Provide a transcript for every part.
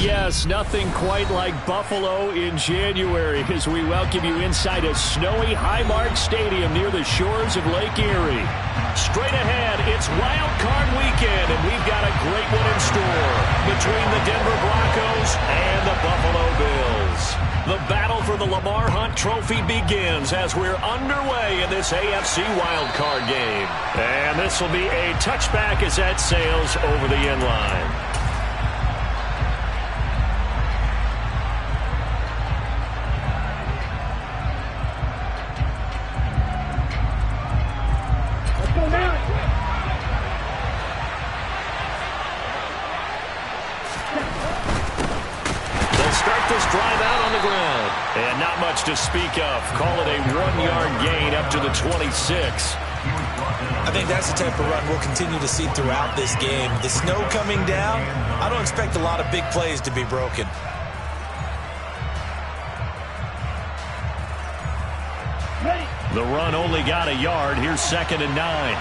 Yes, nothing quite like Buffalo in January as we welcome you inside a snowy Highmark Stadium near the shores of Lake Erie. Straight ahead, it's Wild Card Weekend, and we've got a great one in store between the Denver Broncos and the Buffalo Bills. The battle for the Lamar Hunt Trophy begins as we're underway in this AFC Wild Card game. And this will be a touchback as that sails over the end line. To speak of. Call it a 1-yard gain up to the 26. I think that's the type of run we'll continue to see throughout this game. The snow coming down, I don't expect a lot of big plays to be broken. The run only got a yard. Here's 2nd and 9.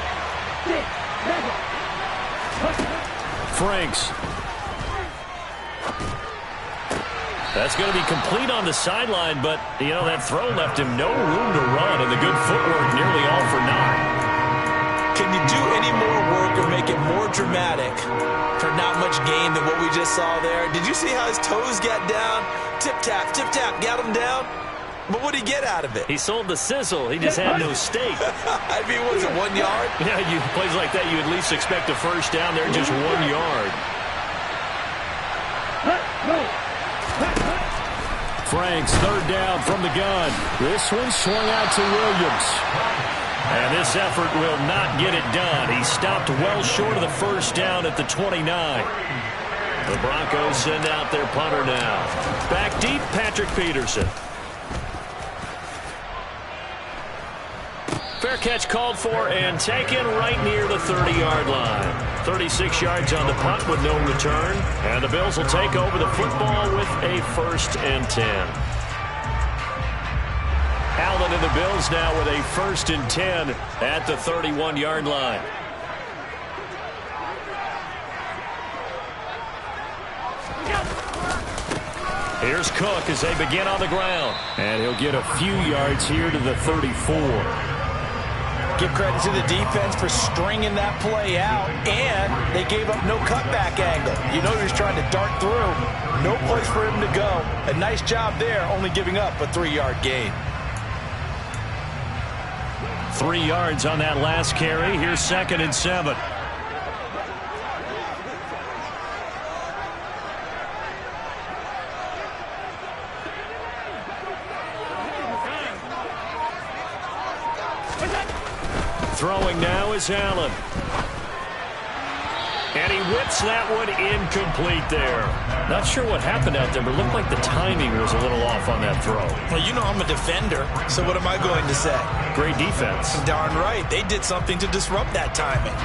Franks. That's going to be complete on the sideline, but, you know, that throw left him no room to run, and the good footwork nearly all for naught. Can you do any more work or make it more dramatic for not much gain than what we just saw there? Did you see how his toes got down? Tip-tap, got him down. But what did he get out of it? He sold the sizzle. He just had no steak. I mean, was it 1 yard? Yeah, plays like that, you at least expect a first down there, just 1 yard. Franks, 3rd down from the gun. This one swung out to Williams. And this effort will not get it done. He stopped well short of the first down at the 29. The Broncos send out their punter now. Back deep, Patrick Peterson. Fair catch called for and taken right near the 30-yard line. 36 yards on the punt with no return. And the Bills will take over the football with a 1st and 10. Allen and the Bills now with a 1st and 10 at the 31-yard line. Here's Cook as they begin on the ground. And he'll get a few yards here to the 34. Give credit to the defense for stringing that play out, and they gave up no cutback angle. You know he was trying to dart through. No place for him to go. A nice job there, only giving up a 3-yard gain. 3 yards on that last carry. Here's 2nd and 7. Throwing now is Allen. And he whips that one incomplete there. Not sure what happened out there, but it looked like the timing was a little off on that throw. Well, you know I'm a defender, so what am I going to say? Great defense. Darn right. They did something to disrupt that timing.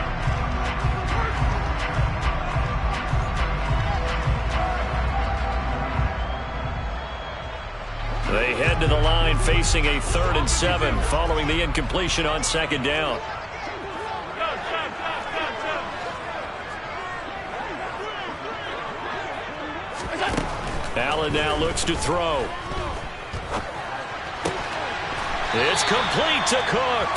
They head to the line facing a 3rd and 7 following the incompletion on 2nd down. Allen now looks to throw. It's complete to Cook.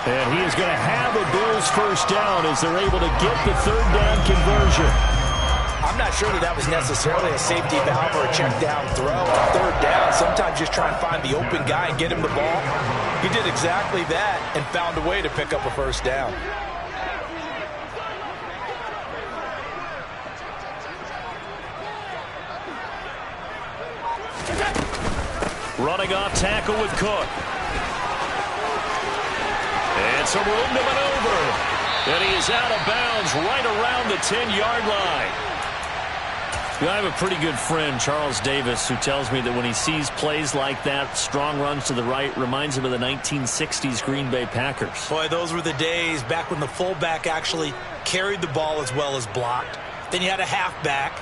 And he is going to have a Bills 1st down as they're able to get the 3rd down conversion. I'm not sure that was necessarily a safety valve or a check down throw. On 3rd down, sometimes just try and find the open guy and get him the ball. He did exactly that and found a way to pick up a 1st down. Running off tackle with Cook. And some room to maneuver. And he is out of bounds right around the 10-yard line. I have a pretty good friend, Charles Davis, who tells me that when he sees plays like that, strong runs to the right, reminds him of the 1960s Green Bay Packers. Boy, those were the days back when the fullback actually carried the ball as well as blocked. Then you had a halfback.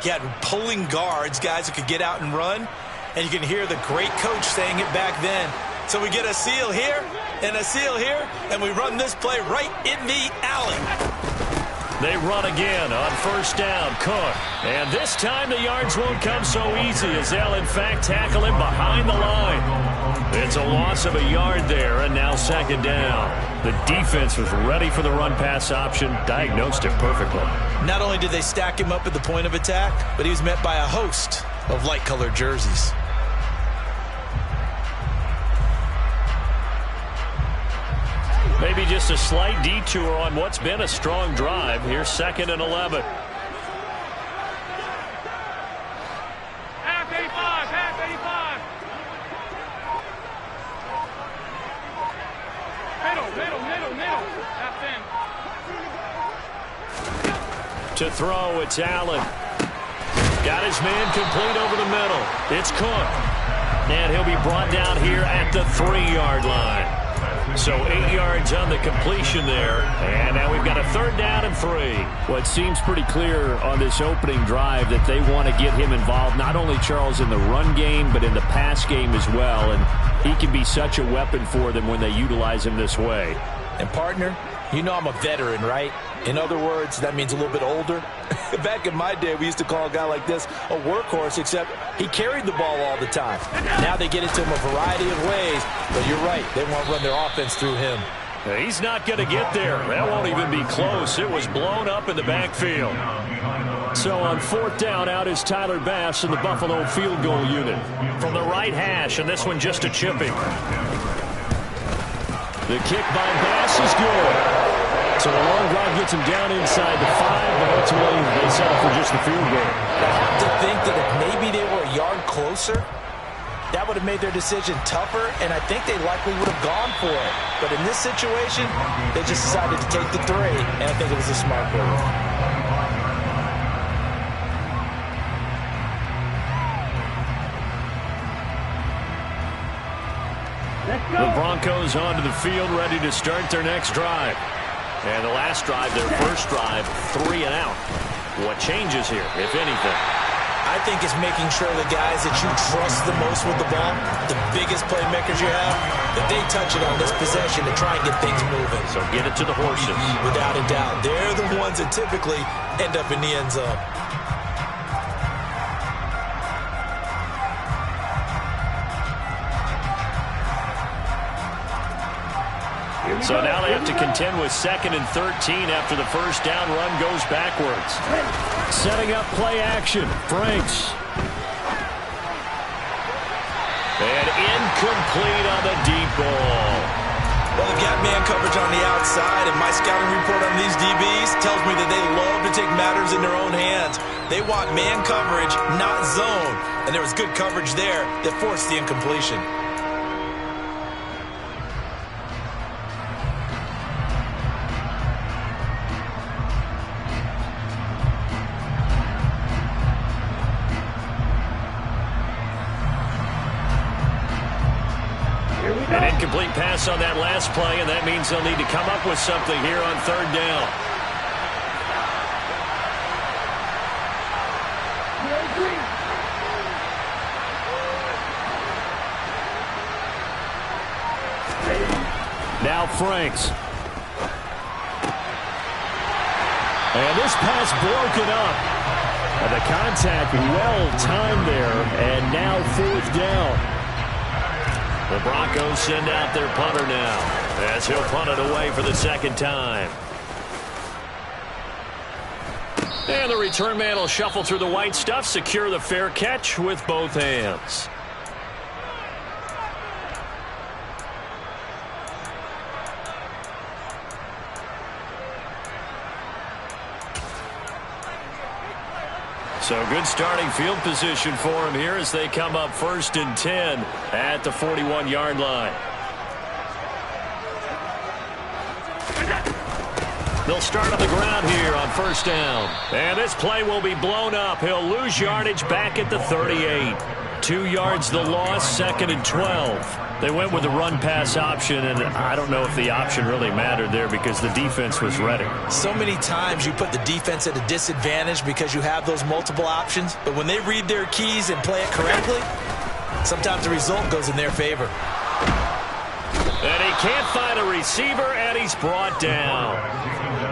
He had pulling guards, guys who could get out and run. And you can hear the great coach saying it back then. So we get a seal here and a seal here, and we run this play right in the alley. They run again on first down. Cook. And this time the yards won't come so easy as they'll, in fact, tackle him behind the line. It's a loss of a yard there, and now second down. The defense was ready for the run-pass option, diagnosed it perfectly. Not only did they stack him up at the point of attack, but he was met by a host of light-colored jerseys. Maybe just a slight detour on what's been a strong drive. Here's 2nd and 11. Half 85, half 85. Middle. Half 10. To throw, it's Allen. Got his man complete over the middle. It's Cook. And he'll be brought down here at the 3-yard line. So 8 yards on the completion there. And now we've got a 3rd down and 3. Well, it seems pretty clear on this opening drive that they want to get him involved, not only, Charles, in the run game, but in the pass game as well. And he can be such a weapon for them when they utilize him this way. And, partner, you know I'm a veteran, right? In other words, that means a little bit older. Back in my day, we used to call a guy like this a workhorse, except he carried the ball all the time. Now they get into him a variety of ways, but you're right. They want to run their offense through him. He's not going to get there. That won't even be close. It was blown up in the backfield. So on 4th down, out is Tyler Bass in the Buffalo field goal unit. From the right hash, and this one just a chipping. The kick by Bass is good. So the long drive gets him down inside the 5, but ultimately they settle for just the field goal. I have to think that if maybe they were a yard closer, that would have made their decision tougher, and I think they likely would have gone for it. But in this situation, they just decided to take the 3, and I think it was a smart move. The Broncos onto the field, ready to start their next drive. And the last drive, their first drive, 3 and out. What changes here, if anything? I think it's making sure the guys that you trust the most with the ball, the biggest playmakers you have, that they touch it on this possession to try and get things moving. So get it to the horses. Without a doubt. They're the ones that typically end up in the end zone. So now they have to contend with 2nd and 13 after the first down run goes backwards. Setting up play action. Franks. And incomplete on the deep ball. Well, they've got man coverage on the outside, and my scouting report on these DBs tells me that they love to take matters in their own hands. They want man coverage, not zone. And there was good coverage there that forced the incompletion. An incomplete pass on that last play, and that means they'll need to come up with something here on 3rd down. Now Franks. And this pass broken up. And the contact well timed there, and now 4th down. The Broncos send out their punter now, as he'll punt it away for the 2nd time. And the return man will shuffle through the white stuff, secure the fair catch with both hands. So good starting field position for him here as they come up 1st and 10 at the 41-yard line. They'll start on the ground here on 1st down. And this play will be blown up. He'll lose yardage back at the 38. 2 yards the loss, 2nd and 12. They went with the run-pass option, and I don't know if the option really mattered there because the defense was ready. So many times you put the defense at a disadvantage because you have those multiple options, but when they read their keys and play it correctly, sometimes the result goes in their favor. And he can't find a receiver, and he's brought down.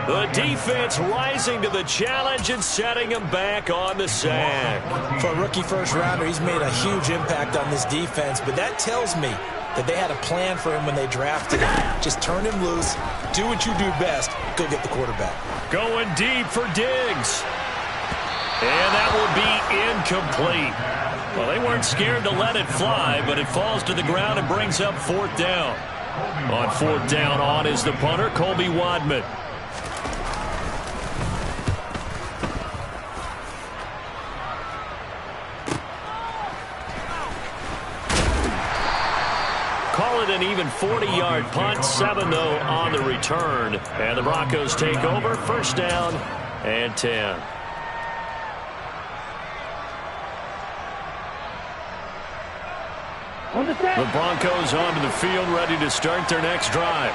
The defense rising to the challenge and setting him back on the sack. For a rookie first-rounder, he's made a huge impact on this defense, but that tells me that they had a plan for him when they drafted him. Just turn him loose, do what you do best, go get the quarterback. Going deep for Diggs. And that will be incomplete. Well, they weren't scared to let it fly, but it falls to the ground and brings up 4th down. On 4th down, on is the punter, Colby Wadman. Call it an even 40-yard punt, 7 though on the return. And the Broncos take over, 1st down and 10. The Broncos onto the field, ready to start their next drive.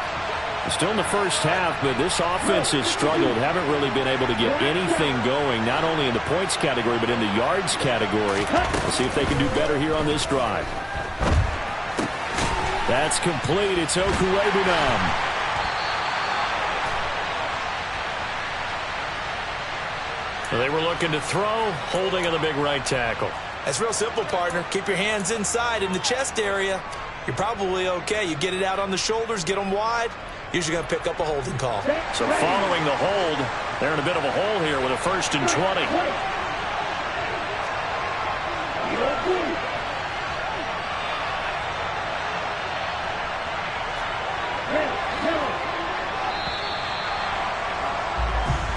Still in the first half, but this offense has struggled. Haven't really been able to get anything going, not only in the points category, but in the yards category. We'll see if they can do better here on this drive. That's complete. It's Okuwebunam. They were looking to throw, holding on the big right tackle. That's real simple, partner. Keep your hands inside in the chest area. You're probably okay. You get it out on the shoulders, get them wide. Usually going to pick up a holding call. So following the hold, they're in a bit of a hole here with a 1st and 20.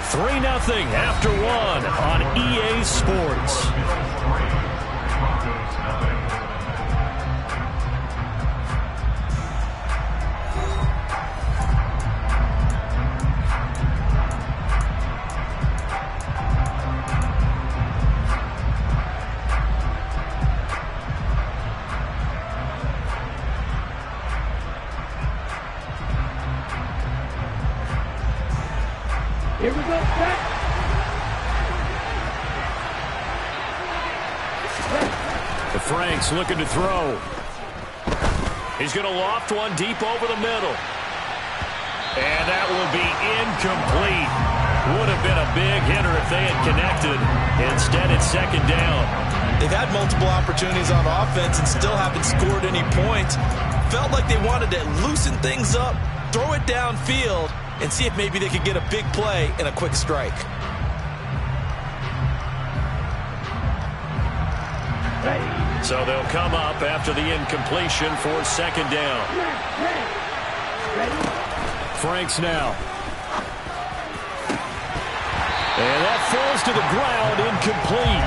Three 0 after 1 on EA Sports. Here we go. Franks looking to throw. He's going to loft one deep over the middle. And that will be incomplete. Would have been a big hitter if they had connected. Instead, it's 2nd down. They've had multiple opportunities on offense and still haven't scored any points. Felt like they wanted to loosen things up, throw it downfield, and see if maybe they could get a big play and a quick strike. So they'll come up after the incompletion for 2nd down. Franks now. And that falls to the ground, incomplete.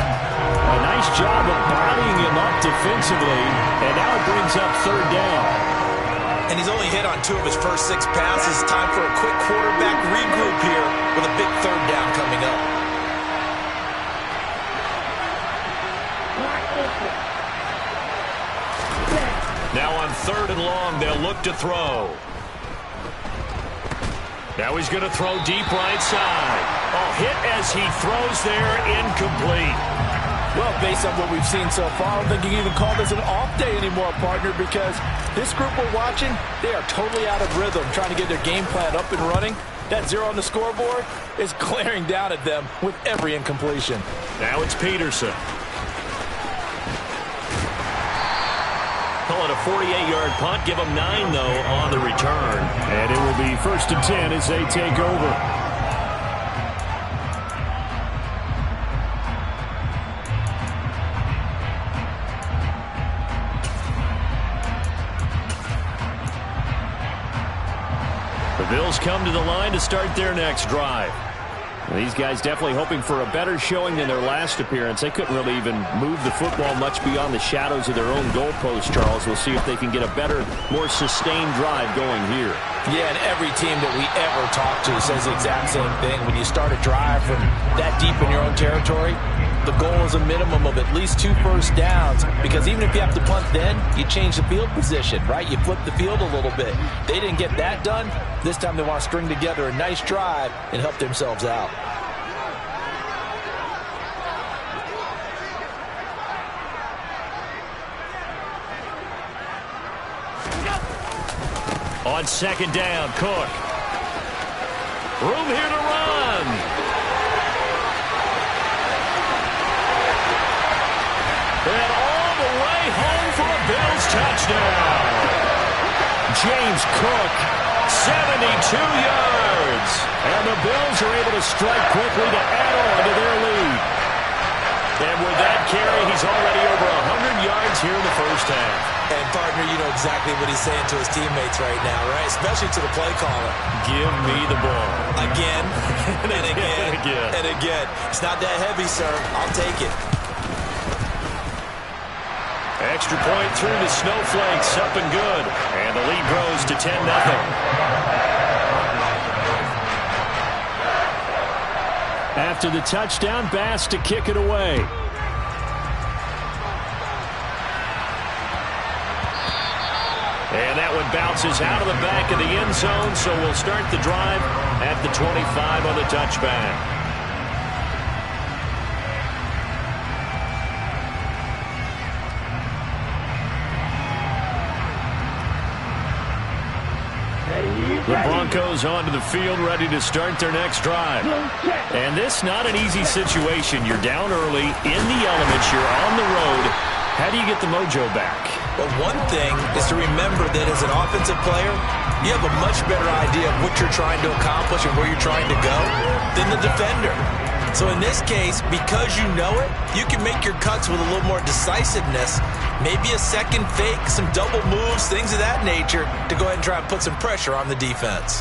A nice job of bodying him up defensively, and now it brings up 3rd down. And he's only hit on 2 of his first 6 passes. Time for a quick quarterback regroup here with a big 3rd down coming up. Now on 3rd and long, they'll look to throw. Now he's going to throw deep right side. Oh, hit as he throws there, incomplete. Well, based on what we've seen so far, I don't think you can even call this an off day anymore, partner, because this group we're watching, they are totally out of rhythm, trying to get their game plan up and running. That 0 on the scoreboard is glaring down at them with every incompletion. Now it's Peterson. Call it a 48-yard punt. Give them 9, though, on the return. And it will be 1st and 10 as they take over. The Bills come to the line to start their next drive. These guys definitely hoping for a better showing than their last appearance. They couldn't really even move the football much beyond the shadows of their own goalpost, Charles. We'll see if they can get a better, more sustained drive going here. Yeah, and every team that we ever talk to says the exact same thing. When you start a drive from that deep in your own territory, the goal is a minimum of at least 2 first downs, because even if you have to punt then, you change the field position, right? You flip the field a little bit. They didn't get that done. This time they want to string together a nice drive and help themselves out. On second down, Cook. Room here to run. And all the way home for a Bills touchdown. James Cook, 72 yards. And the Bills are able to strike quickly to add on to their lead. And with that carry, he's already over 100 yards here in the first half. And, partner, you know exactly what he's saying to his teammates right now, right? Especially to the play caller. Give me the ball. Again, and again, and again. It's not that heavy, sir. I'll take it. Extra point through the Snowflakes, up and good. And the lead grows to 10-0. After the touchdown, Bass to kick it away. And that one bounces out of the back of the end zone, so we'll start the drive at the 25 on the touchback. The Broncos onto the field, ready to start their next drive. And this not an easy situation. You're down early, in the elements, you're on the road. How do you get the mojo back? Well, one thing is to remember that as an offensive player, you have a much better idea of what you're trying to accomplish and where you're trying to go than the defender. So in this case, because you know it, you can make your cuts with a little more decisiveness, maybe a second fake, some double moves, things of that nature, to go ahead and try and put some pressure on the defense.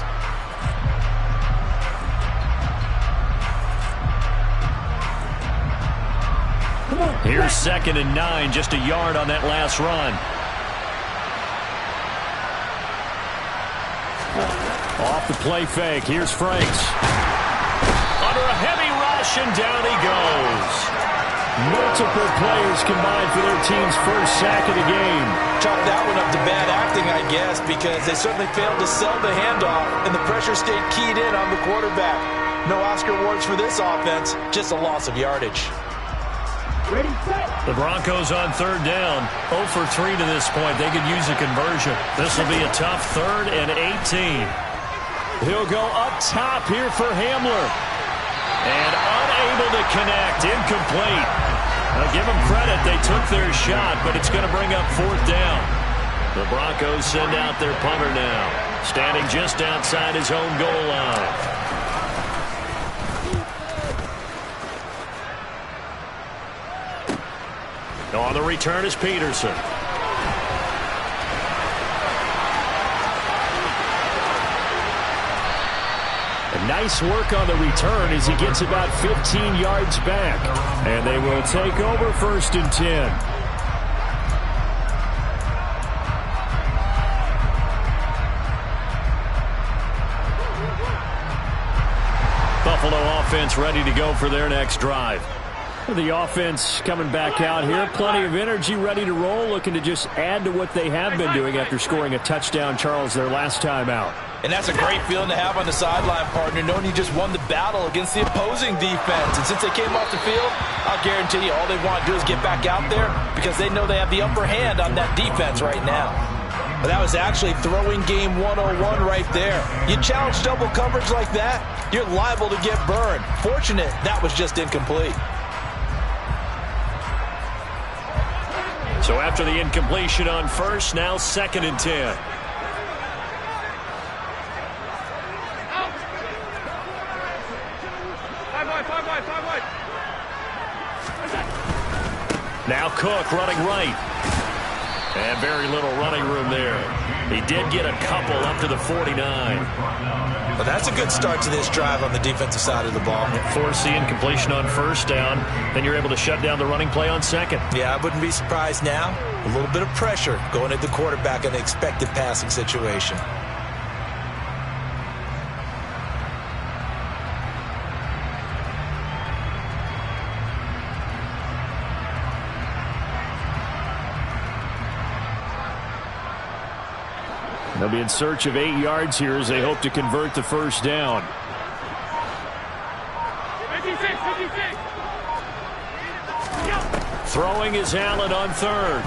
Here's 2nd and 9, just a yard on that last run. Off the play fake, here's Franks. Under a heavy rush, and down he goes. Multiple players combined for their team's first sack of the game. Chalk that one up to bad acting, I guess, because they certainly failed to sell the handoff, and the pressure stayed keyed in on the quarterback. No Oscar awards for this offense, just a loss of yardage. The Broncos on 3rd down, 0 for 3 to this point. They could use a conversion. This will be a tough 3rd and 18. He'll go up top here for Hamler. And unable to connect, incomplete. Now give them credit, they took their shot, but it's going to bring up 4th down. The Broncos send out their punter now, standing just outside his own goal line. On the return is Peterson. Nice work on the return as he gets about 15 yards back. And they will take over 1st and 10. Buffalo offense ready to go for their next drive. The offense coming back out here. Plenty of energy, ready to roll, looking to just add to what they have been doing after scoring a touchdown, Charles, their last time out. And that's a great feeling to have on the sideline, partner, knowing you just won the battle against the opposing defense. And since they came off the field, I'll guarantee you all they want to do is get back out there because they know they have the upper hand on that defense right now. But that was actually throwing game 101 right there. You challenge double coverage like that, you're liable to get burned. Fortunate that was just incomplete. So after the incompletion on 1st, now 2nd and 10. Now Cook running right. And very little running room there. He did get a couple up to the 49. Well, that's a good start to this drive on the defensive side of the ball. Force the incompletion on 1st down. Then you're able to shut down the running play on 2nd. Yeah, I wouldn't be surprised now. A little bit of pressure going at the quarterback in an expected passing situation. They'll be in search of 8 yards here as they hope to convert the first down. 56. Throwing is Allen on third.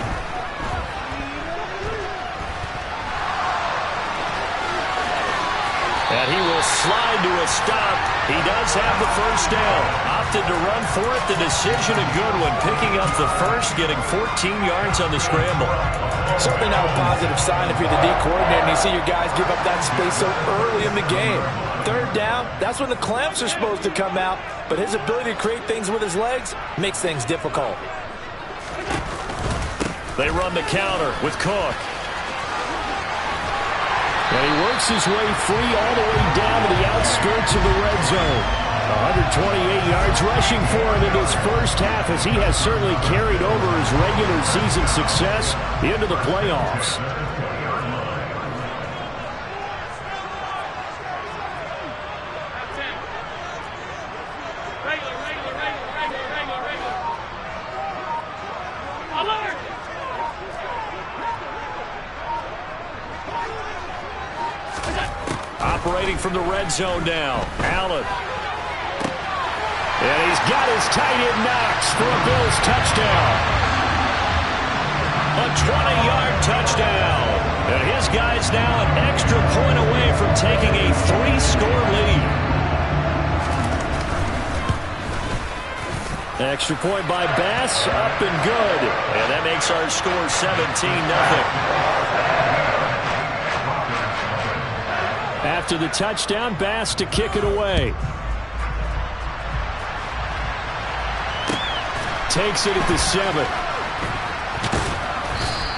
And he will slide to a stop. He does have the first down. Opted to run for it. The decision a good one. Picking up the first, getting 14 yards on the scramble. Certainly not a positive sign if you're the D coordinator and you see your guys give up that space so early in the game. Third down, that's when the clamps are supposed to come out. But his ability to create things with his legs makes things difficult. They run the counter with Cook. And he works his way free all the way down to the outskirts of the red zone. 128 yards rushing for him in his first half, as he has certainly carried over his regular season success into the playoffs. Operating from the red zone now, Allen. And he's got his tight end Knox for a Bills touchdown. A 20-yard touchdown. And his guy's now an extra point away from taking a 3-score lead. Extra point by Bass, up and good. And that makes our score 17-0. After the touchdown, Bass to kick it away. Takes it at the 7.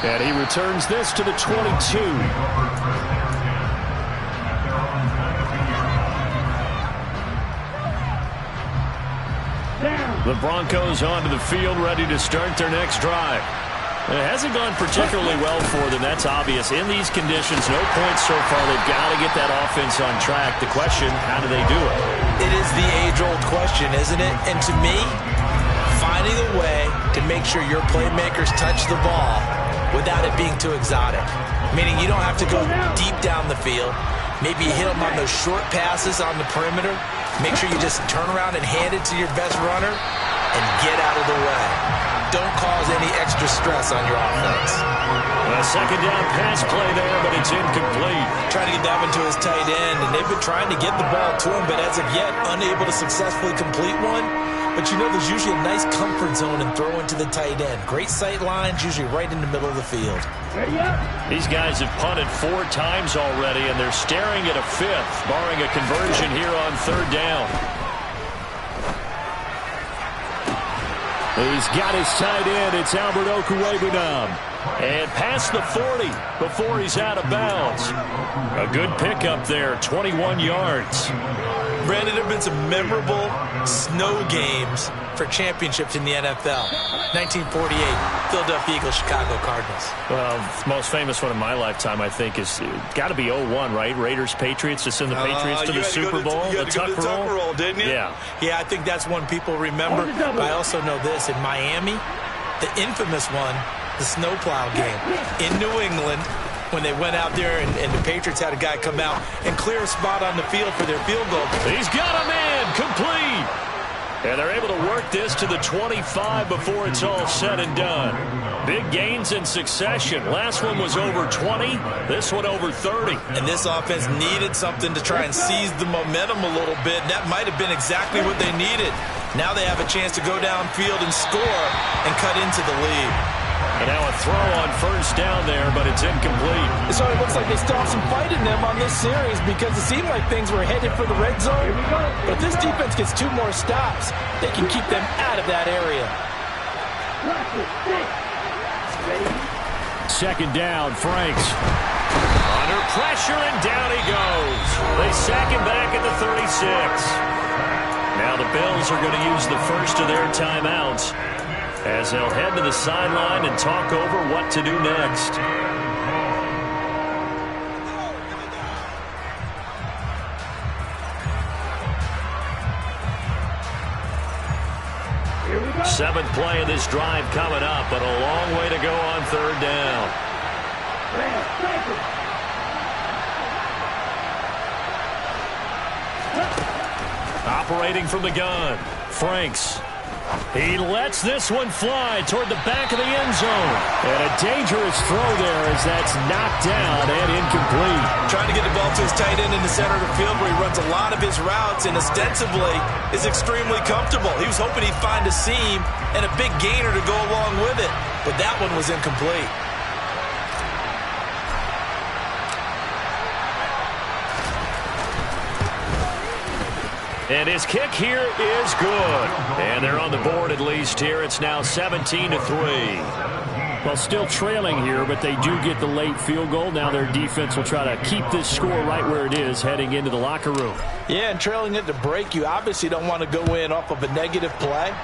And he returns this to the 22. The Broncos onto the field, ready to start their next drive. It hasn't gone particularly well for them, that's obvious. In these conditions, no points so far. They've got to get that offense on track. The question, how do they do it? It is the age-old question, isn't it? And to me, finding a way to make sure your playmakers touch the ball without it being too exotic. Meaning you don't have to go deep down the field. Maybe you hit them on those short passes on the perimeter. Make sure you just turn around and hand it to your best runner and get out of the way. Don't cause any extra stress on your offense. A second down pass play there, but it's incomplete. Trying to get that one to his tight end, and they've been trying to get the ball to him, but as of yet, unable to successfully complete one. But you know there's usually a nice comfort zone in throwing to the tight end. Great sight lines, usually right in the middle of the field. These guys have punted 4 times already, and they're staring at a 5th, barring a conversion here on third down. He's got his tight end. It's Albert Okwuegbunam. And past the 40 before he's out of bounds. A good pickup there, 21 yards. Brandon, there have been some memorable snow games for championships in the NFL. 1948, Philadelphia Eagles, Chicago Cardinals. Well, the most famous one in my lifetime, I think, is got to be 01, right? Raiders, Patriots, to send the Patriots to the Super Bowl. You had to go to the Tuck Roll, didn't you? Yeah. Yeah, I think that's one people remember. But I also know this. In Miami, the infamous one, the snowplow game. In New England, when they went out there and the Patriots had a guy come out and clear a spot on the field for their field goal. He's got a man, complete. And they're able to work this to the 25 before it's all said and done. Big gains in succession. Last one was over 20. This one over 30. And this offense needed something to try and seize the momentum a little bit. And that might have been exactly what they needed. Now they have a chance to go downfield and score and cut into the lead. And now a throw on first down there, but it's incomplete. So it looks like they still have some fight in them on this series because it seemed like things were headed for the red zone. But if this defense gets 2 more stops, they can keep them out of that area. Second down, Franks. Under pressure, and down he goes. They sack him back at the 36. Now the Bills are going to use the first of their timeouts as they'll head to the sideline and talk over what to do next. Seventh play of this drive coming up, but a long way to go on third down. Operating from the gun, Franks. He lets this one fly toward the back of the end zone. And a dangerous throw there as that's knocked down and incomplete. Trying to get the ball to his tight end in the center of the field where he runs a lot of his routes and ostensibly is extremely comfortable. He was hoping he'd find a seam and a big gainer to go along with it, but that one was incomplete. And his kick here is good. And they're on the board at least here. It's now 17-3. Well, still trailing here, but they do get the late field goal. Now their defense will try to keep this score right where it is heading into the locker room. Yeah, and trailing it to break, you obviously don't want to go in off of a negative play.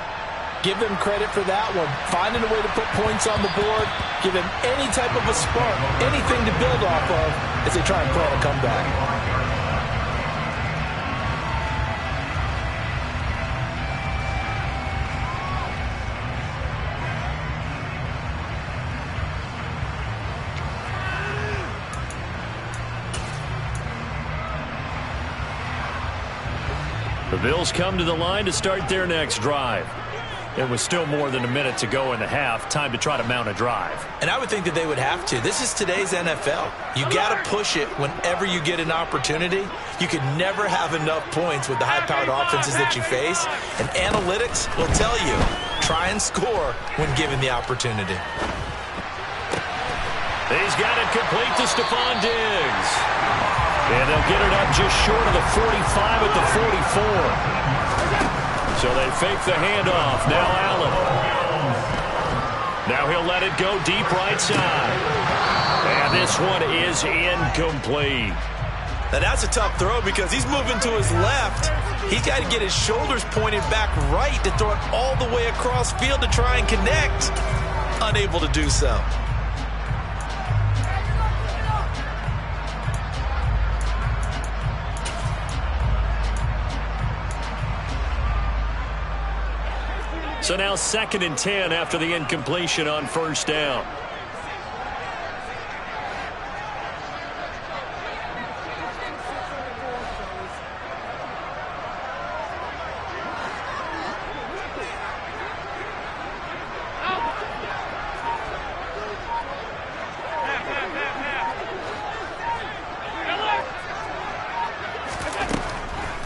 Give them credit for that one. Finding a way to put points on the board, give them any type of a spark, anything to build off of as they try and plan a comeback. The Bills come to the line to start their next drive. It was still more than a minute to go in the half. Time to try to mount a drive. And I would think that they would have to. This is today's NFL. You got to push it whenever you get an opportunity. You could never have enough points with the high-powered offenses that you face. And analytics will tell you, try and score when given the opportunity. He's got it complete to Stephon Diggs. And they'll get it up just short of the 45 at the 44. So they fake the handoff. Now Allen. Now he'll let it go deep right side. And this one is incomplete. Now that's a tough throw because he's moving to his left. He's got to get his shoulders pointed back right to throw it all the way across field to try and connect. Unable to do so. So now 2nd and 10 after the incompletion on first down.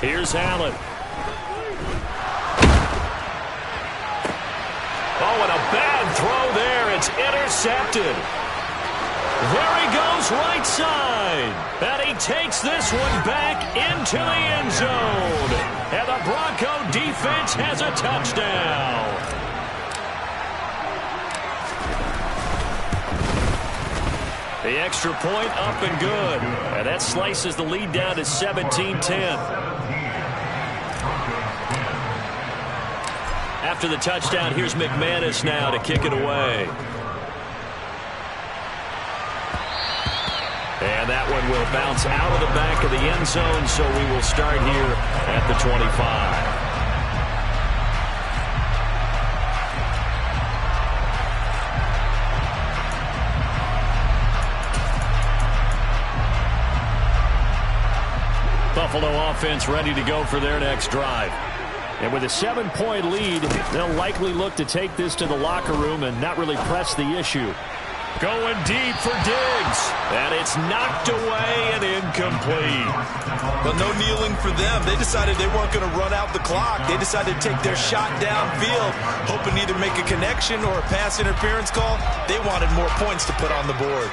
Here's Allen. Oh, and a bad throw there. It's intercepted. There he goes right side. And he takes this one back into the end zone. And the Bronco defense has a touchdown. The extra point up and good. And that slices the lead down to 17-10. After the touchdown, here's McManus now to kick it away. And that one will bounce out of the back of the end zone, so we will start here at the 25. Buffalo offense ready to go for their next drive. And with a 7-point lead, they'll likely look to take this to the locker room and not really press the issue. Going deep for Diggs. And it's knocked away and incomplete. But no kneeling for them. They decided they weren't going to run out the clock. They decided to take their shot downfield, hoping to either make a connection or a pass interference call. They wanted more points to put on the board.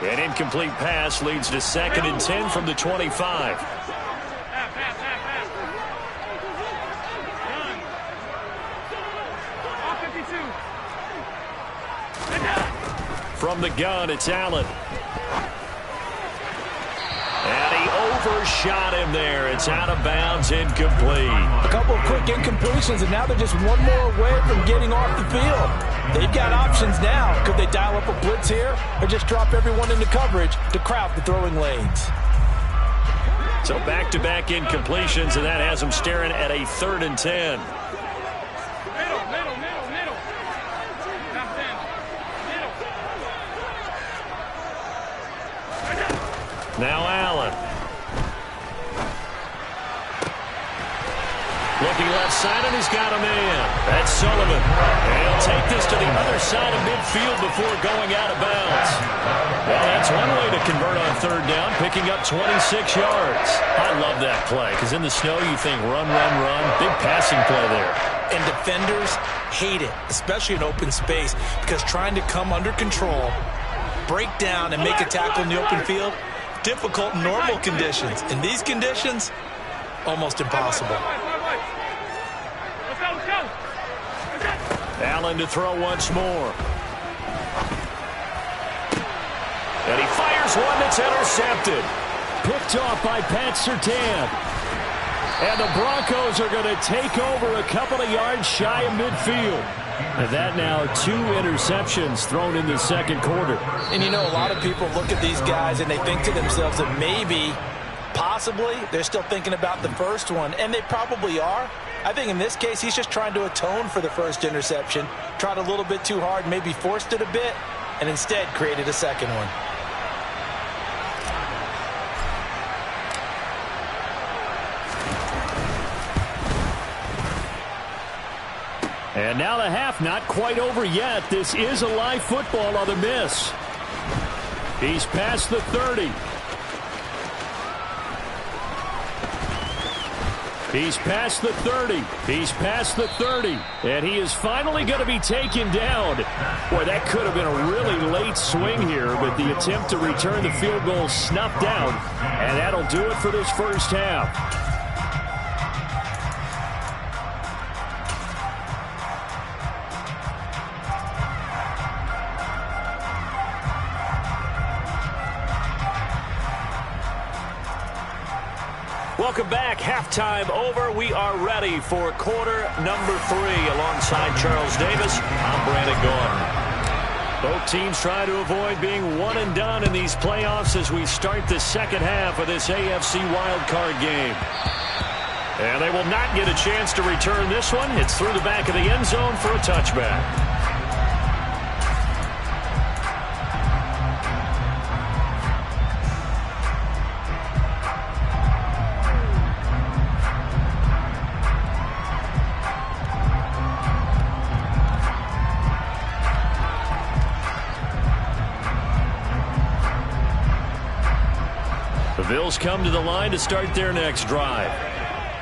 An incomplete pass leads to 2nd and 10 from the 25. From the gun, it's Allen. And he overshot him there. It's out of bounds, incomplete. A couple of quick incompletions, and now they're just one more away from getting off the field. They've got options now. Could they dial up a blitz here or just drop everyone into coverage to crowd the throwing lanes? So back-to-back incompletions, and that has them staring at a 3rd and 10. Now Allen. side, and he's got a man. That's Sullivan. And he'll take this to the other side of midfield before going out of bounds. Well, that's one way to convert on third down, picking up 26 yards. I love that play, because in the snow you think run, run, run. Big passing play there. And defenders hate it, especially in open space, because trying to come under control, break down, and make a tackle in the open field, difficult in normal conditions. In these conditions, almost impossible. Allen to throw once more. And he fires one that's intercepted. Picked off by Pat Surtain. And the Broncos are going to take over a couple of yards shy of midfield. And that now 2 interceptions thrown in the second quarter. And you know, a lot of people look at these guys and they think to themselves that maybe, possibly, they're still thinking about the first one. And they probably are. I think in this case, he's just trying to atone for the first interception. Tried a little bit too hard, maybe forced it a bit, and instead created a second one. And now the half not quite over yet. This is a live football on the miss. He's past the 30. He's past the 30. He's past the 30. And he is finally going to be taken down. Boy, that could have been a really late swing here, but the attempt to return the field goal snuffed out. And that'll do it for this first half. Welcome back. Halftime over. We are ready for quarter number 3 alongside Charles Davis. I'm Brandon Gaudin. Both teams try to avoid being one and done in these playoffs as we start the second half of this AFC wildcard game. And they will not get a chance to return this one. It's through the back of the end zone for a touchback. The Bills come to the line to start their next drive.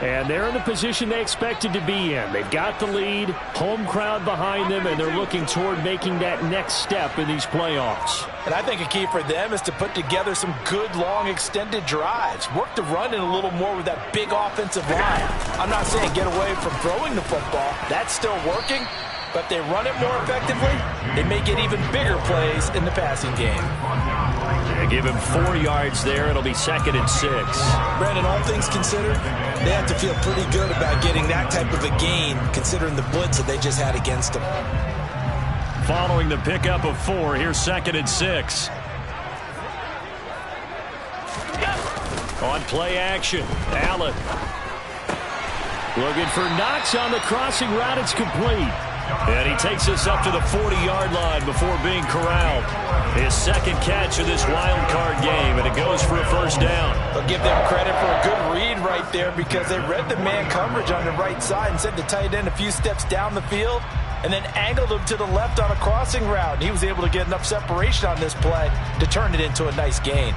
And they're in the position they expected to be in. They've got the lead, home crowd behind them, and they're looking toward making that next step in these playoffs. And I think a key for them is to put together some good, long, extended drives. Work the run in a little more with that big offensive line. I'm not saying get away from throwing the football. That's still working. But if they run it more effectively, they may get even bigger plays in the passing game. They give him 4 yards there. It'll be 2nd and 6. Brandon, all things considered, they have to feel pretty good about getting that type of a gain, considering the blitz that they just had against them. Following the pickup of 4, here's 2nd and 6. On play action, Allen. Looking for Knox on the crossing route. It's complete. And he takes us up to the 40-yard line before being corralled. His second catch of this wild card game, and it goes for a first down. I'll give them credit for a good read right there because they read the man coverage on the right side and sent the tight end a few steps down the field and then angled him to the left on a crossing route. And he was able to get enough separation on this play to turn it into a nice gain.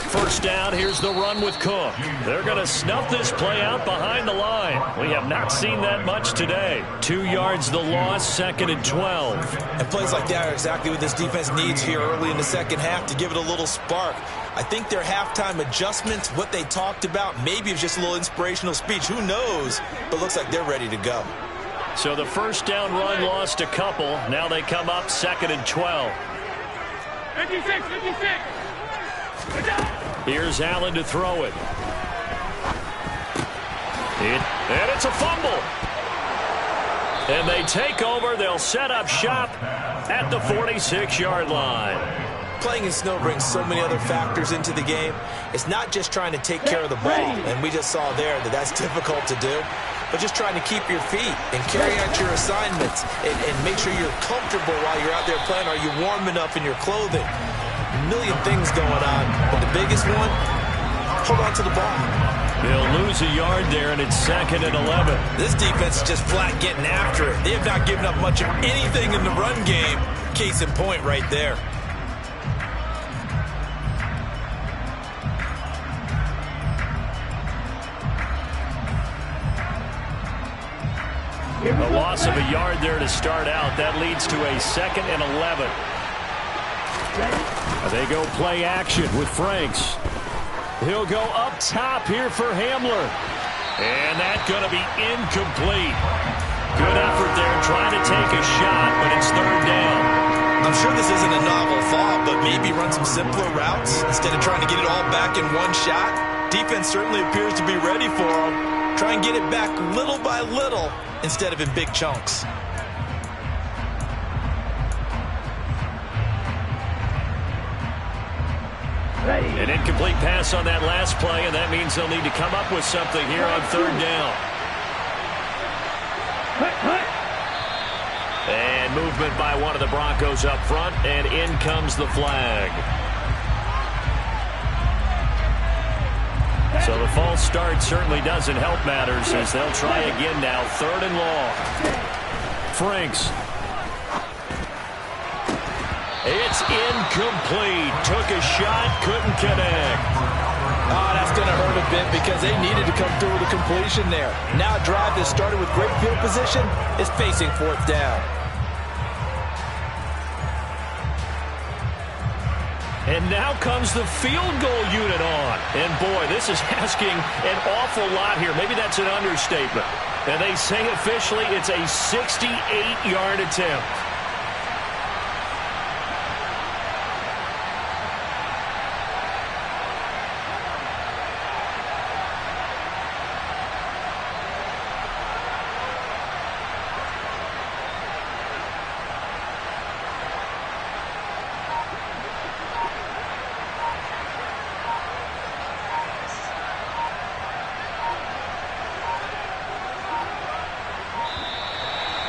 First down, here's the run with Cook. They're going to snuff this play out behind the line. We have not seen that much today. 2 yards the loss, 2nd and 12. And plays like that are exactly what this defense needs here early in the second half to give it a little spark. I think their halftime adjustments, what they talked about, maybe it's just a little inspirational speech. Who knows? But looks like they're ready to go. So the first down run lost a couple. Now they come up 2nd and 12. 56, 56. Here's Allen to throw it. And it's a fumble. And they take over. They'll set up shop at the 46-yard line. Playing in snow brings so many other factors into the game. It's not just trying to take care of the ball, and we just saw there that that's difficult to do, but just trying to keep your feet and carry out your assignments and make sure you're comfortable while you're out there playing. Are you warm enough in your clothing? A million things going on, but the biggest one, hold on to the ball. They'll lose a yard there, and it's 2nd and 11. This defense is just flat getting after it. They have not given up much of anything in the run game. Case in point right there. A loss of a yard there to start out. That leads to a 2nd and 11. They go play action with Franks. He'll go up top here for Hamler. And that's going to be incomplete. Good effort there trying to take a shot, but it's 3rd down. I'm sure this isn't a novel thought, but maybe run some simpler routes instead of trying to get it all back in one shot. Defense certainly appears to be ready for them. Try and get it back little by little instead of in big chunks. An incomplete pass on that last play, and that means they'll need to come up with something here on 3rd down. And movement by one of the Broncos up front, and in comes the flag. So the false start certainly doesn't help matters as they'll try again now. 3rd and long. Franks. It's incomplete. Took a shot, couldn't connect. Oh, that's going to hurt a bit because they needed to come through with a completion there. Now a drive that started with great field position is facing 4th down. And now comes the field goal unit on. And boy, this is asking an awful lot here. Maybe that's an understatement. And they say officially it's a 68-yard attempt.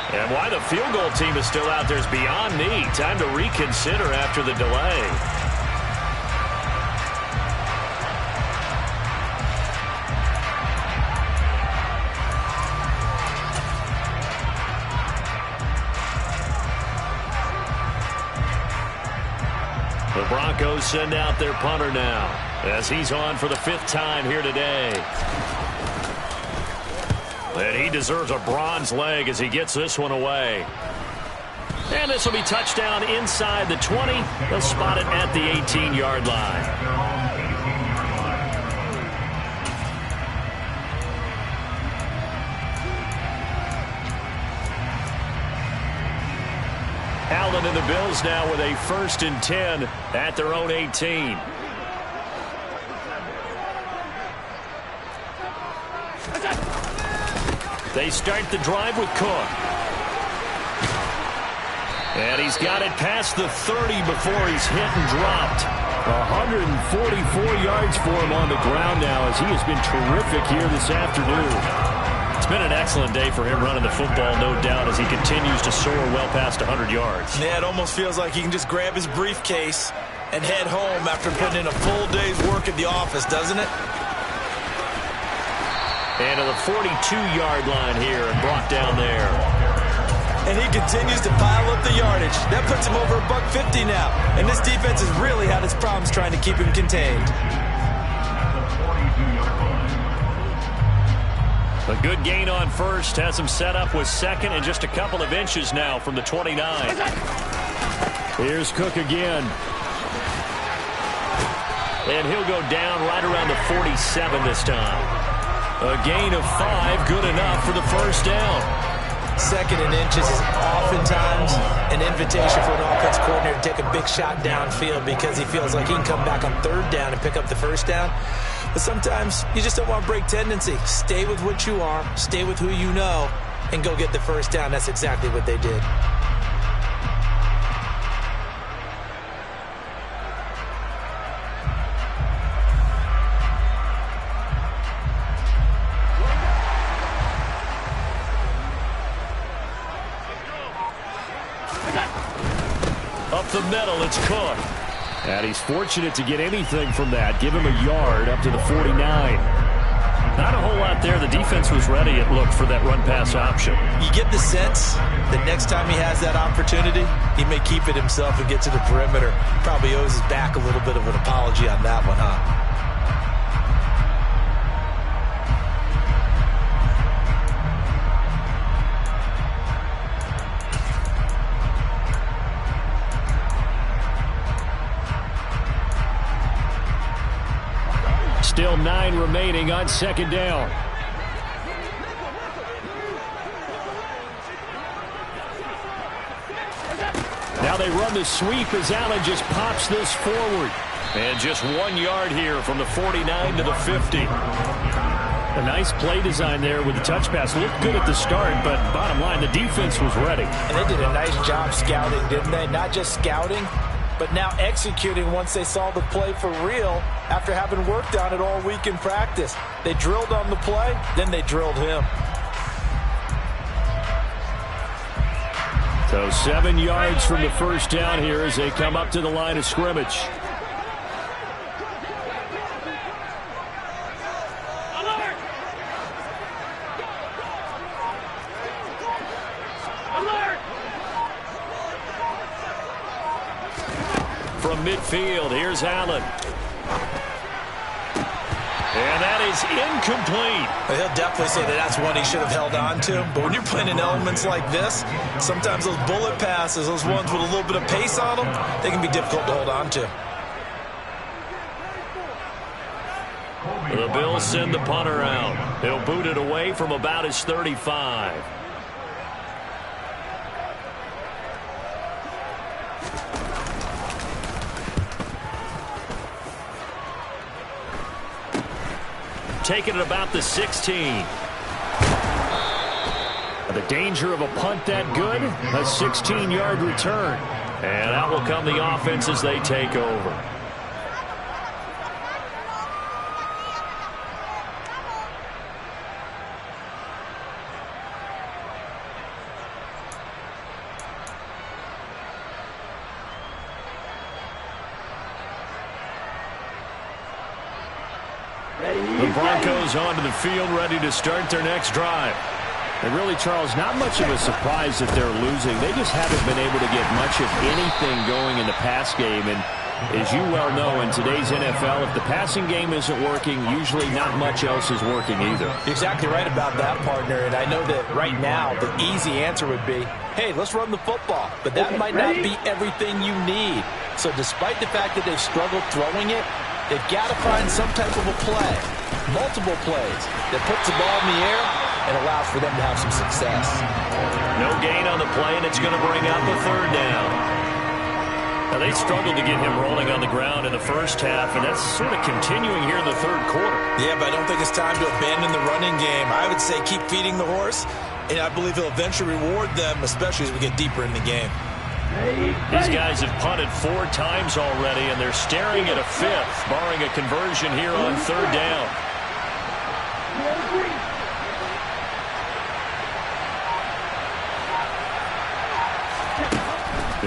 And why the field goal team is still out there is beyond me. Time to reconsider after the delay. The Broncos send out their punter now as he's on for the 5th time here today. And he deserves a bronze leg as he gets this one away. And this will be touchdown inside the 20. They'll spot it at the 18-yard line. Allen and the Bills now with a 1st and 10 at their own 18. They start the drive with Cook. And he's got it past the 30 before he's hit and dropped. 144 yards for him on the ground now as he has been terrific here this afternoon. It's been an excellent day for him running the football, no doubt, as he continues to soar well past 100 yards. Yeah, it almost feels like he can just grab his briefcase and head home after putting in a full day's work at the office, doesn't it? And to the 42-yard line here and brought down there. And he continues to pile up the yardage. That puts him over $150 now. And this defense has really had its problems trying to keep him contained. A good gain on 1st. Has him set up with 2nd and just a couple of inches now from the 29. Here's Cook again. And he'll go down right around the 47 this time. A gain of 5, good enough for the 1st down. 2nd and inches is oftentimes an invitation for an offense coordinator to take a big shot downfield because he feels like he can come back on 3rd down and pick up the 1st down. But sometimes you just don't want to break tendency. Stay with what you are, stay with who you know, and go get the 1st down. That's exactly what they did. Up the middle, it's Cook. And he's fortunate to get anything from that. Give him a yard up to the 49. Not a whole lot there. The defense was ready, it looked, for that run-pass option. You get the sense that next time he has that opportunity, he may keep it himself and get to the perimeter. Probably owes his back a little bit of an apology on that one, huh? Still 9 remaining on second down. Now they run the sweep as Allen just pops this forward. And just 1 yard here from the 49 to the 50. A nice play design there with the touch pass. Looked good at the start, but bottom line, the defense was ready. And they did a nice job scouting, didn't they? Not just scouting, but now executing once they saw the play for real after having worked on it all week in practice. They drilled on the play, then they drilled him. So 7 yards from the first down here as they come up to the line of scrimmage. From midfield, here's Allen. And that is incomplete. He'll definitely say that that's one he should have held on to. But when you're playing in elements like this, sometimes those bullet passes, those ones with a little bit of pace on them, they can be difficult to hold on to. The Bills send the punter out. He'll boot it away from about his 35. Taking it about the 16. The danger of a punt that good, a 16-yard return. And out will come the offense as they take over. The Broncos onto the field, ready to start their next drive. And really, Charles, not much of a surprise that they're losing. They just haven't been able to get much of anything going in the pass game. And as you well know, in today's NFL, if the passing game isn't working, usually not much else is working either. You're exactly right about that, partner. And I know that right now the easy answer would be, hey, let's run the football. But that might not be everything you need. So despite the fact that they've struggled throwing it, they've got to find some type of a play, multiple plays, that puts the ball in the air and allows for them to have some success. No gain on the play, and it's going to bring up a third down. Now, they struggled to get him rolling on the ground in the first half, and that's sort of continuing here in the third quarter. Yeah, but I don't think it's time to abandon the running game. I would say keep feeding the horse, and I believe he'll eventually reward them, especially as we get deeper in the game. These guys have punted 4 times already, and they're staring at a 5th, barring a conversion here on third down.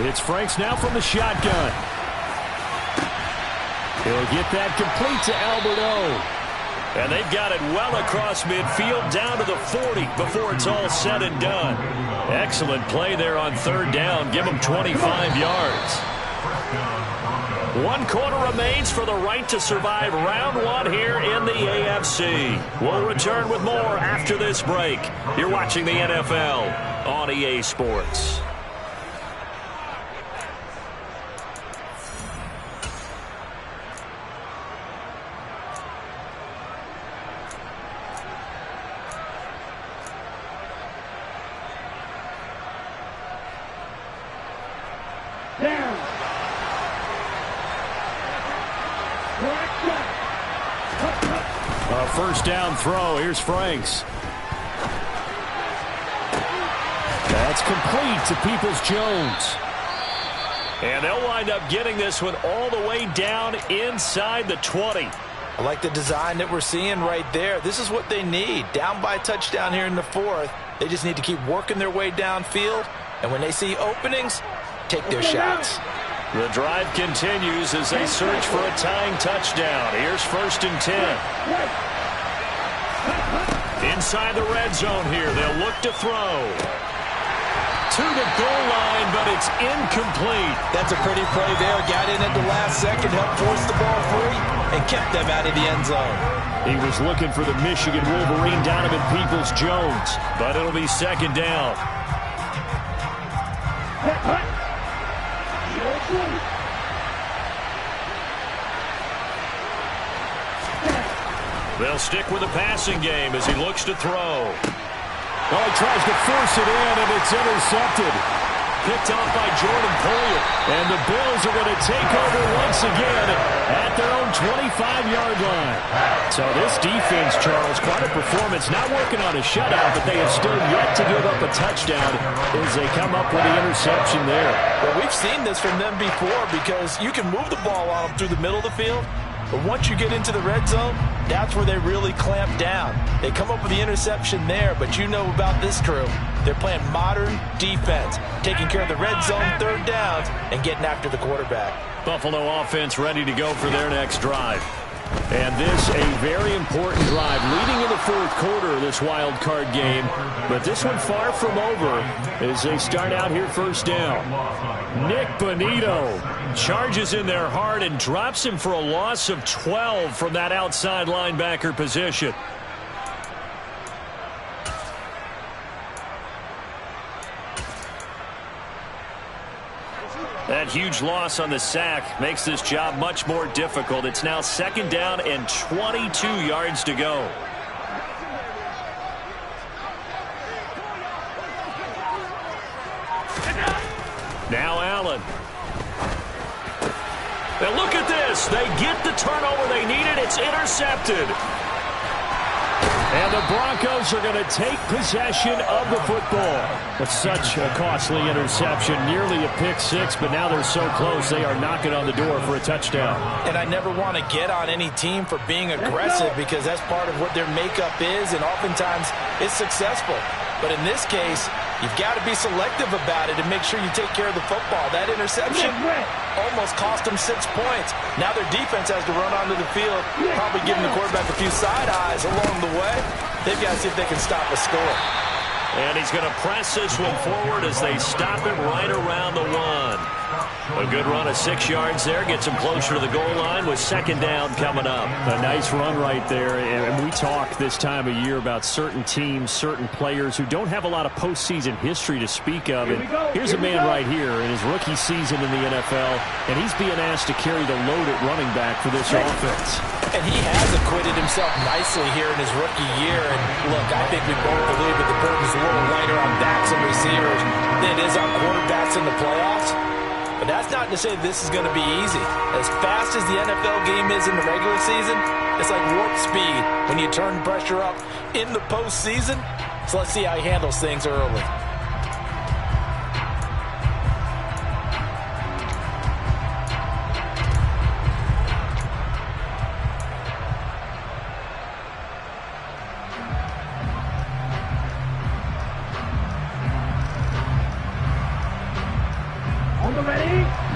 It's Franks now from the shotgun. He'll get that complete to Albert O. And they've got it well across midfield down to the 40 before it's all said and done. Excellent play there on third down. Give them 25 yards. 1 quarter remains for the right to survive round 1 here in the AFC. We'll return with more after this break. You're watching the NFL on EA Sports. First down throw. Here's Franks. That's complete to Peoples-Jones. And they'll wind up getting this one all the way down inside the 20. I like the design that we're seeing right there. This is what they need. Down by a touchdown here in the 4th. They just need to keep working their way downfield. And when they see openings, take their shots. The drive continues as they search for a tying touchdown. Here's 1st and 10. Inside the red zone here. They'll look to throw. To the goal line, but it's incomplete. That's a pretty play there. Got in at the last second, helped force the ball free, and kept them out of the end zone. He was looking for the Michigan Wolverine, Donovan Peoples-Jones, but it'll be 2nd down. They'll stick with the passing game as he looks to throw. Oh, he tries to force it in, and it's intercepted. Picked off by Jordan Poyer. And the Bills are going to take over once again at their own 25-yard line. So this defense, Charles, quite a performance. Not working on a shutout, but they have still yet to give up a touchdown as they come up with the interception there. Well, we've seen this from them before because you can move the ball on them through the middle of the field. But once you get into the red zone, that's where they really clamp down. They come up with the interception there, but you know about this crew. They're playing modern defense, taking care of the red zone, 3rd downs, and getting after the quarterback. Buffalo offense ready to go for their next drive. And this a very important drive leading in the 4th quarter of this wild card game. But this one far from over as they start out here 1st down. Nick Bonito charges in there hard and drops him for a loss of 12 from that outside linebacker position. That huge loss on the sack makes this job much more difficult. It's now 2nd down and 22 yards to go. Now Allen. Now look at this. They get the turnover they needed. It's intercepted. And the Broncos are going to take possession of the football. That's such a costly interception, nearly a pick six, but now they're so close they are knocking on the door for a touchdown. And I never want to get on any team for being aggressive because that's part of what their makeup is, and oftentimes it's successful. But in this case, you've got to be selective about it and make sure you take care of the football. That interception almost cost them 6 points. Now their defense has to run onto the field, probably giving the quarterback a few side eyes along the way. They've got to see if they can stop a score. And he's going to press this one forward as they stop it right around the 1. A good run of 6 yards there. Gets him closer to the goal line with 2nd down coming up. A nice run right there. And we talk this time of year about certain teams, certain players who don't have a lot of postseason history to speak of. And here's a man right here in his rookie season in the NFL, and he's being asked to carry the load at running back for this offense. And he has acquitted himself nicely here in his rookie year. And look, I think we both believe that the burden's a little lighter on backs and receivers than it is on quarterbacks in the playoffs. But that's not to say this is going to be easy. As fast as the NFL game is in the regular season, it's like warp speed when you turn pressure up in the postseason. So let's see how he handles things early.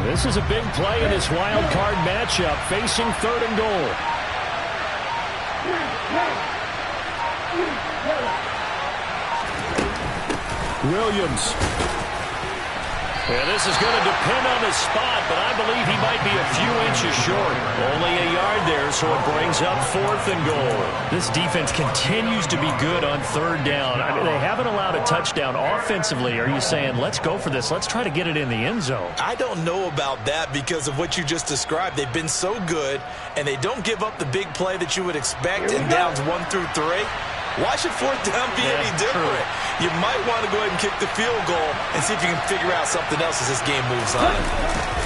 This is a big play in this wild card matchup, facing 3rd and goal. Williams. And this is going to depend on the spot, but I believe he might be a few inches short. Only a yard there, so it brings up 4th and goal. This defense continues to be good on 3rd down. I mean, they haven't allowed a touchdown offensively. Are you saying, let's go for this, let's try to get it in the end zone? I don't know about that because of what you just described. They've been so good, and they don't give up the big play that you would expect in downs 1 through 3. Why should 4th down be any different? True. You might want to go ahead and kick the field goal and see if you can figure out something else as this game moves on.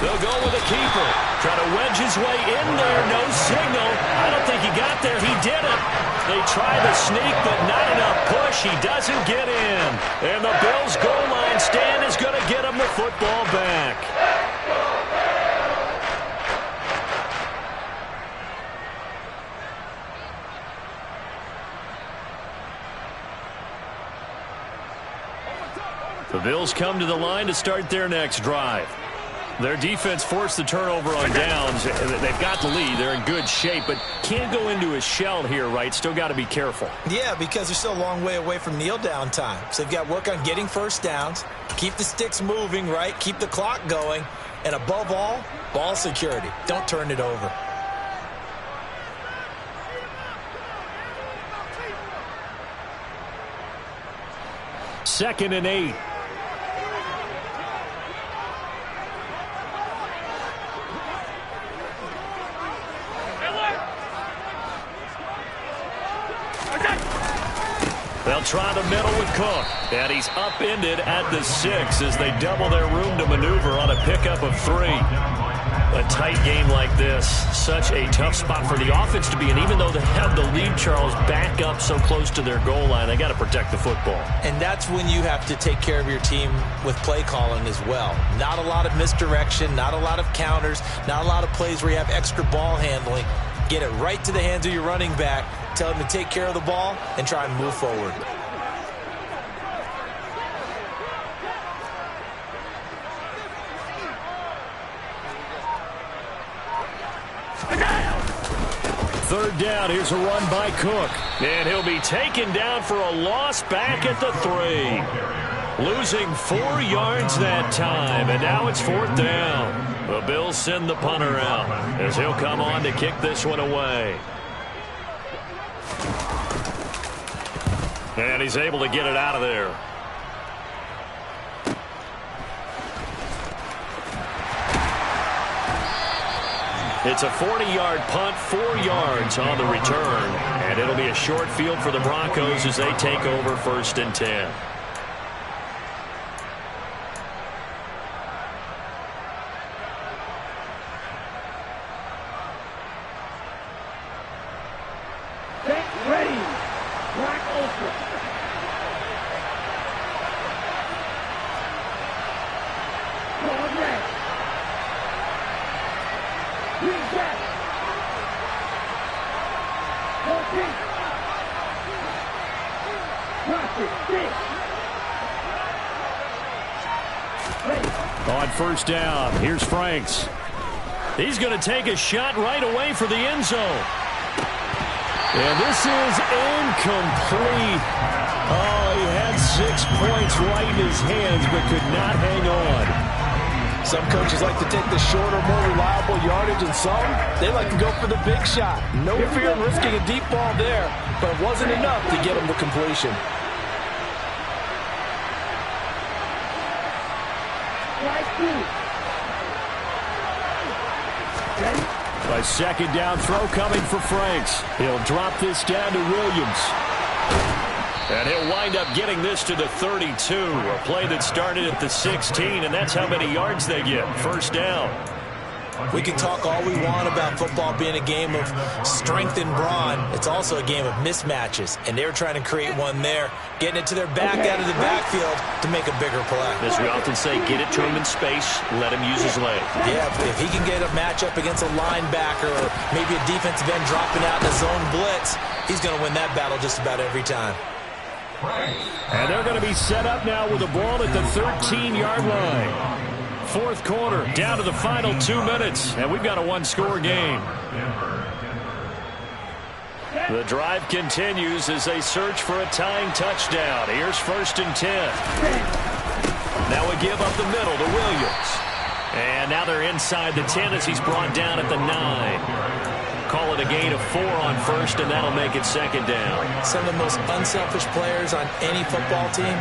They'll go with a keeper. Try to wedge his way in there. No signal. I don't think he got there. He didn't. They try the sneak, but not enough push. He doesn't get in. And the Bills' goal line stand is going to get him the football back. The Bills come to the line to start their next drive. Their defense forced the turnover on downs. They've got the lead. They're in good shape, but can't go into a shell here, right? Still got to be careful. Yeah, because they're still a long way away from kneel down time. So they've got to work on getting first downs, keep the sticks moving, right? Keep the clock going, and above all, ball security. Don't turn it over. Second and 8. They'll try the middle with Cook. And he's upended at the 6 as they double their room to maneuver on a pickup of 3. A tight game like this, such a tough spot for the offense to be in. Even though they have the lead, Charles, back up so close to their goal line, they got to protect the football. And that's when you have to take care of your team with play calling as well. Not a lot of misdirection, not a lot of counters, not a lot of plays where you have extra ball handling. Get it right to the hands of your running back. Tell him to take care of the ball and try and move forward. Third down, here's a run by Cook. And he'll be taken down for a loss back at the 3. Losing 4 yards that time, and now it's 4th down. The Bills send the punter out as he'll come on to kick this one away. And he's able to get it out of there. It's a 40-yard punt, 4 yards on the return. And it'll be a short field for the Broncos as they take over 1st and 10. On 1st down, here's Franks. He's going to take a shot right away for the end zone. And this is incomplete. Oh, he had 6 points right in his hands, but could not hang on. Some coaches like to take the shorter, more reliable yardage, and some, they like to go for the big shot. No fear in risking a deep ball there, but it wasn't enough to get him to completion. A 2nd down throw coming for Franks. He'll drop this down to Williams. And he'll wind up getting this to the 32. A play that started at the 16, and that's how many yards they get. 1st down. We can talk all we want about football being a game of strength and brawn. It's also a game of mismatches, and they were trying to create one there, getting it to their back out of the backfield to make a bigger play. As we often say, get it to him in space, let him use his leg. Yeah, if he can get a matchup against a linebacker or maybe a defensive end dropping out in a zone blitz, he's going to win that battle just about every time. And they're going to be set up now with the ball at the 13-yard line. 4th quarter, down to the final 2 minutes, and we've got a 1-score game. The drive continues as they search for a tying touchdown. Here's 1st and 10. Now we give up the middle to Williams. And now they're inside the 10 as he's brought down at the 9. Call it a gain of 4 on 1st, and that'll make it 2nd down. Some of the most unselfish players on any football team,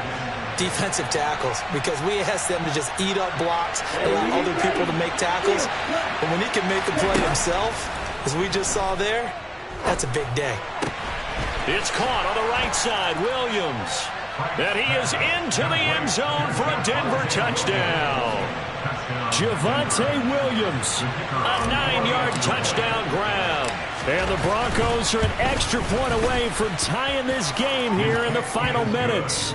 defensive tackles, because we ask them to just eat up blocks, allow other people to make tackles. But when he can make the play himself, as we just saw there, that's a big day. It's caught on the right side, Williams. And he is into the end zone for a Denver touchdown. Javonte Williams, a 9-yard touchdown grab. And the Broncos are an extra point away from tying this game here in the final minutes.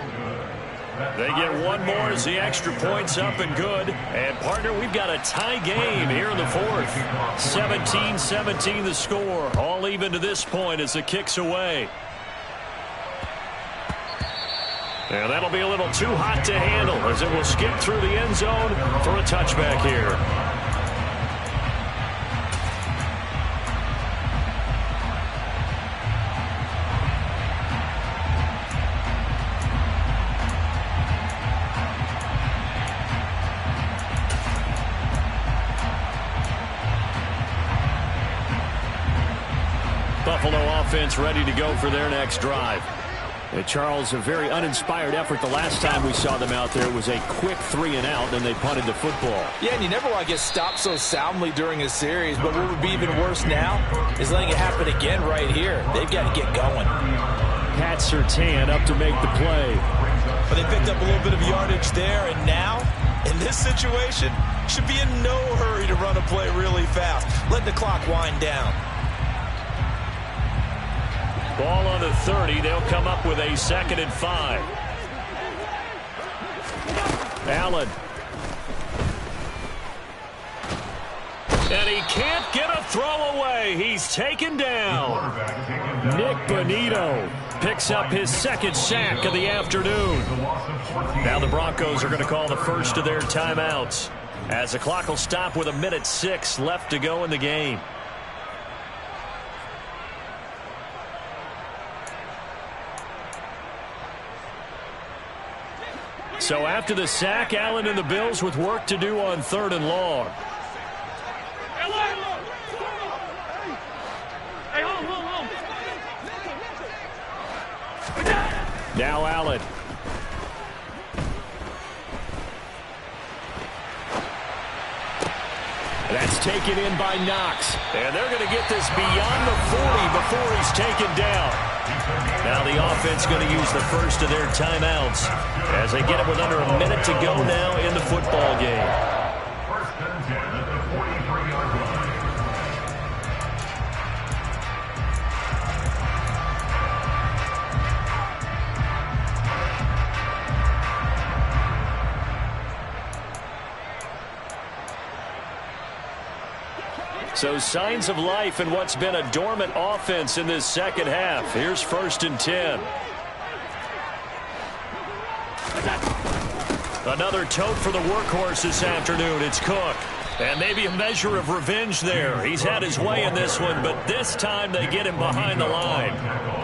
They get one more as the extra point's up and good. And, partner, we've got a tie game here in the 4th. 17-17 the score. All even to this point as the kick's away. And that'll be a little too hot to handle as it will skip through the end zone for a touchback here. Buffalo offense ready to go for their next drive. And Charles, a very uninspired effort the last time we saw them out there. It was a quick 3-and-out, and they punted the football. Yeah, and you never want to get stopped so soundly during a series, but what would be even worse now is letting it happen again right here. They've got to get going. Pat Surtain up to make the play. But they picked up a little bit of yardage there, and now, in this situation, should be in no hurry to run a play really fast. Let the clock wind down. Ball on the 30. They'll come up with a 2nd and 5. Allen. And he can't get a throw away. He's taken down. Nick Bonito picks up his 2nd sack of the afternoon. Now the Broncos are going to call the first of their timeouts, as the clock will stop with 1:06 left to go in the game. So after the sack, Allen and the Bills with work to do on 3rd and long. Now Allen. That's taken in by Knox. And they're going to get this beyond the 40 before he's taken down. Now the offense going to use the first of their timeouts as they get it with under a minute to go now in the football game. First and 10 at the 43-yard line. So signs of life in what's been a dormant offense in this second half. Here's 1st and 10. Another tote for the workhorse this afternoon. It's Cook. And maybe a measure of revenge there. He's had his way in this one, but this time they get him behind the line.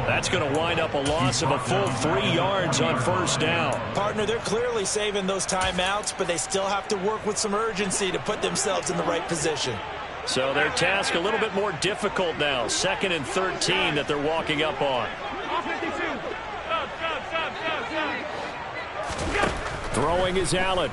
That's going to wind up a loss of a full 3 yards on 1st down. Partner, they're clearly saving those timeouts, but they still have to work with some urgency to put themselves in the right position. So their task a little bit more difficult now. 2nd and 13 that they're walking up on. Throwing is Allen.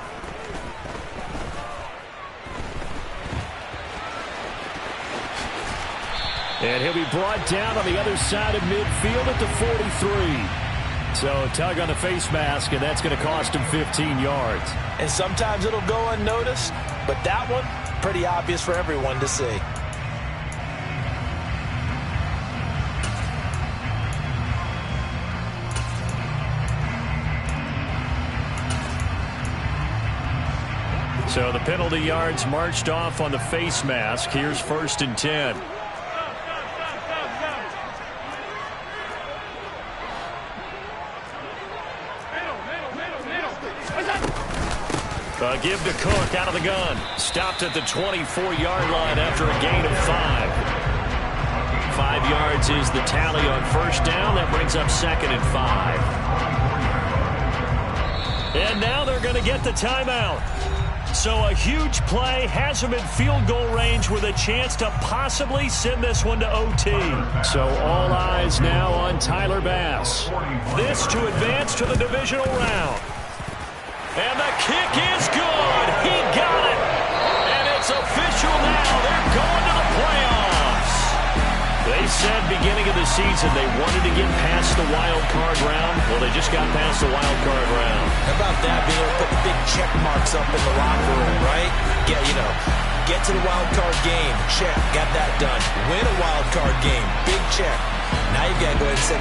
And he'll be brought down on the other side of midfield at the 43. So tug on the face mask, and that's going to cost him 15 yards. And sometimes it'll go unnoticed, but that one, pretty obvious for everyone to see. So the penalty yards marched off on the face mask. Here's 1st and 10. Give to Cook out of the gun. Stopped at the 24-yard line after a gain of 5. 5 yards is the tally on 1st down. That brings up 2nd and 5. And now they're going to get the timeout. So a huge play has them in field goal range with a chance to possibly send this one to OT. So all eyes now on Tyler Bass. This to advance to the divisional round. And the kick is good. He got it. And it's official now. They're going to the playoffs. They said beginning of the season they wanted to get past the wild card round. Well, they just got past the wild card round. How about that, being able to put the big check marks up in the locker room, right? Yeah, get to the wild card game. Check. Got that done. Win a wild card game. Big check. Now you've got to go ahead and set